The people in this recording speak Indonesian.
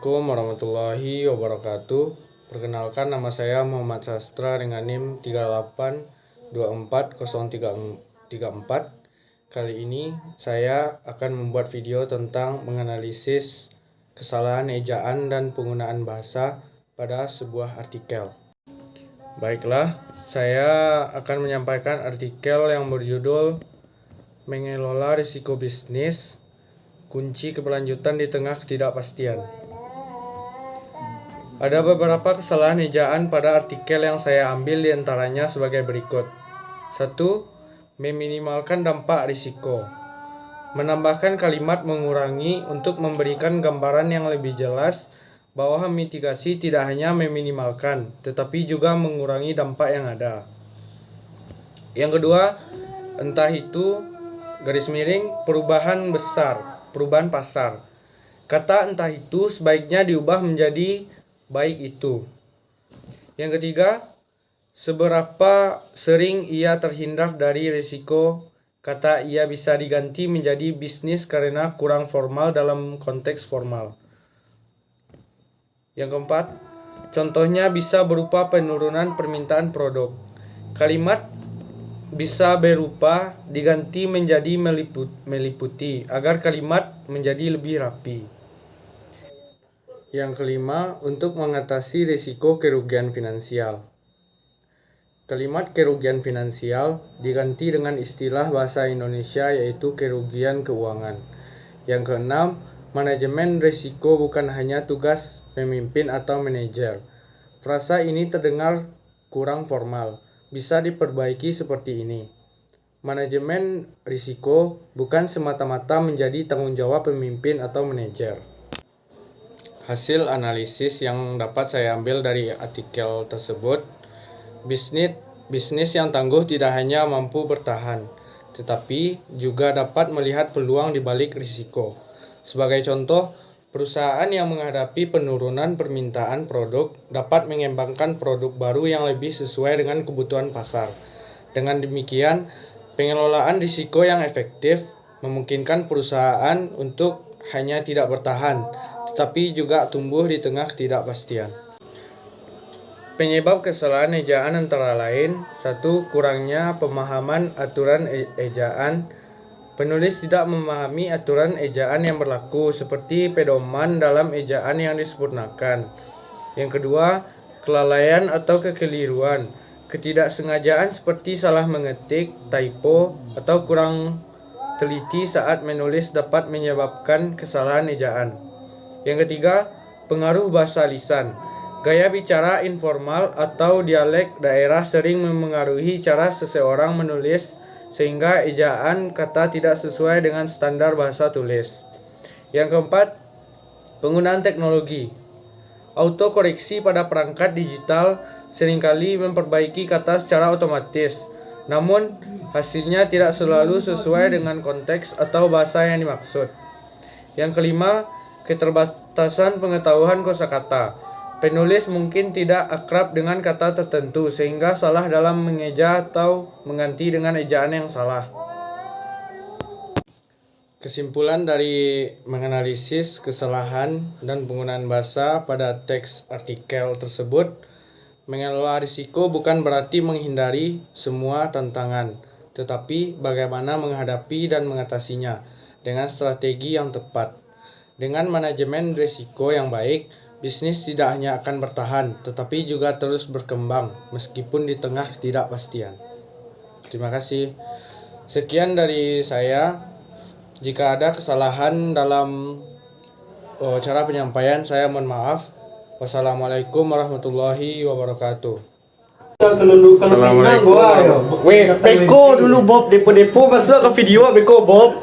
Assalamualaikum warahmatullahi wabarakatuh. Perkenalkan, nama saya Muhammad Sastra dengan NIM 38240334. Kali ini saya akan membuat video tentang menganalisis kesalahan ejaan dan penggunaan bahasa pada sebuah artikel. Baiklah, saya akan menyampaikan artikel yang berjudul Mengelola Risiko Bisnis, Kunci Keberlanjutan di Tengah Ketidakpastian. Ada beberapa kesalahan ejaan pada artikel yang saya ambil, diantaranya sebagai berikut. 1. Meminimalkan dampak risiko. Menambahkan kalimat mengurangi untuk memberikan gambaran yang lebih jelas bahwa mitigasi tidak hanya meminimalkan, tetapi juga mengurangi dampak yang ada. Yang kedua, entah itu perubahan pasar. Kata entah itu sebaiknya diubah menjadi baik itu. Yang ketiga, seberapa sering ia terhindar dari risiko. Kata ia bisa diganti menjadi bisnis karena kurang formal dalam konteks formal. Yang keempat, contohnya bisa berupa penurunan permintaan produk. Kalimat bisa berupa diganti menjadi meliputi agar kalimat menjadi lebih rapi. Yang kelima, untuk mengatasi risiko kerugian finansial. Kalimat kerugian finansial diganti dengan istilah bahasa Indonesia yaitu kerugian keuangan. Yang keenam, manajemen risiko bukan hanya tugas pemimpin atau manajer. Frasa ini terdengar kurang formal. Bisa diperbaiki seperti ini. Manajemen risiko bukan semata-mata menjadi tanggung jawab pemimpin atau manajer. Hasil analisis yang dapat saya ambil dari artikel tersebut, bisnis yang tangguh tidak hanya mampu bertahan, tetapi juga dapat melihat peluang di balik risiko. Sebagai contoh, perusahaan yang menghadapi penurunan permintaan produk dapat mengembangkan produk baru yang lebih sesuai dengan kebutuhan pasar. Dengan demikian, pengelolaan risiko yang efektif memungkinkan perusahaan untuk hanya tidak bertahan, tetapi juga tumbuh di tengah ketidakpastian. Penyebab kesalahan ejaan antara lain: 1. Kurangnya pemahaman aturan ejaan. Penulis tidak memahami aturan ejaan yang berlaku, seperti pedoman dalam ejaan yang disempurnakan. Yang kedua, kelalaian atau kekeliruan. Ketidaksengajaan seperti salah mengetik, typo, atau kurang teliti saat menulis dapat menyebabkan kesalahan ejaan. Yang ketiga, pengaruh bahasa lisan. Gaya bicara informal atau dialek daerah sering memengaruhi cara seseorang menulis, sehingga ejaan kata tidak sesuai dengan standar bahasa tulis. Yang keempat, penggunaan teknologi. Autokoreksi pada perangkat digital seringkali memperbaiki kata secara otomatis, namun hasilnya tidak selalu sesuai dengan konteks atau bahasa yang dimaksud. Yang kelima, keterbatasan pengetahuan kosakata. Penulis mungkin tidak akrab dengan kata tertentu sehingga salah dalam mengeja atau mengganti dengan ejaan yang salah. Kesimpulan dari menganalisis kesalahan dan penggunaan bahasa pada teks artikel tersebut, mengelola risiko bukan berarti menghindari semua tantangan, tetapi bagaimana menghadapi dan mengatasinya dengan strategi yang tepat. Dengan manajemen risiko yang baik, bisnis tidak hanya akan bertahan, tetapi juga terus berkembang meskipun di tengah ketidakpastian. Terima kasih. Sekian dari saya. Jika ada kesalahan dalam cara penyampaian, saya mohon maaf. Wassalamualaikum warahmatullahi wabarakatuh. Assalamualaikum. Beko dulu Bob, depo masuk ke video Beko Bob.